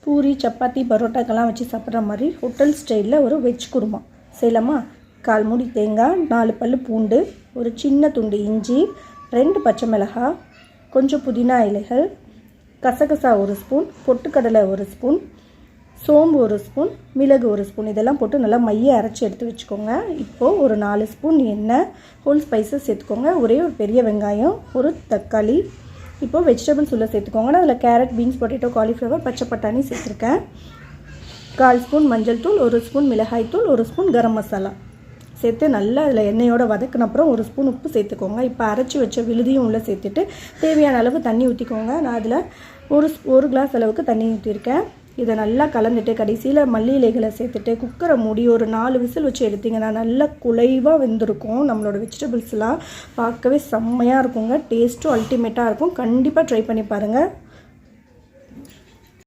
பூரி சப்பாத்தி பரோட்டாக்கெல்லாம் வச்சு சாப்பிட்ற மாதிரி ஹோட்டல் ஸ்டைலில் ஒரு வெஜ் குருமா செய்யலாமா? 1/4 மூடி தேங்காய், 4 பல் பூண்டு, ஒரு சின்ன துண்டு இஞ்சி, 2 பச்சை மிளகாய், கொஞ்சம் புதினா இலைகள், கசகசா 1 ஸ்பூன், பொட்டுக்கடலை 1 ஸ்பூன், சோம்பு 1 ஸ்பூன், மிளகு 1 ஸ்பூன், இதெல்லாம் போட்டு நல்லா மைய அரைச்சி எடுத்து வச்சுக்கோங்க. இப்போது ஒரு 4 ஸ்பூன் எண்ணெய், ஹோல் ஸ்பைசஸ் சேர்த்துக்கோங்க. ஒரே ஒரு பெரிய வெங்காயம், ஒரு தக்காளி. இப்போது வெஜிடபிள்ஸ் உள்ளே சேர்த்துக்கோங்க. நான் அதில் கேரட், பீன்ஸ், பொட்டேட்டோ, காலிஃப்ளவர், பச்சை பட்டாணி சேர்த்துருக்கேன். 1/4 ஸ்பூன் மஞ்சள் தூள், 1 ஸ்பூன் மிளகாய் தூள், 1 ஸ்பூன் கரம் மசாலா சேர்த்து நல்லா அதில் எண்ணெயோடு வதக்கின அப்புறம் 1 ஸ்பூன் உப்பு சேர்த்துக்கோங்க. இப்போ அரைச்சி வச்ச விழுதியும் உள்ளே சேர்த்துட்டு தேவையான அளவு தண்ணி ஊற்றிக்கோங்க. நான் அதில் ஒரு கிளாஸ் அளவுக்கு தண்ணி ஊற்றிருக்கேன். இதை நல்லா கலந்துட்டு கடைசியில் மல்லி இலைகளை சேர்த்துட்டு குக்கரை மூடி ஒரு 4 விசில் வச்சு எடுத்திங்கன்னா நல்லா குலைவாக வெந்திருக்கும். நம்மளோட வெஜிடபிள்ஸ்லாம் பார்க்கவே செம்மையாக இருக்குங்க. டேஸ்ட்டும் அல்டிமேட்டாக இருக்கும். கண்டிப்பாக ட்ரை பண்ணி பாருங்கள்.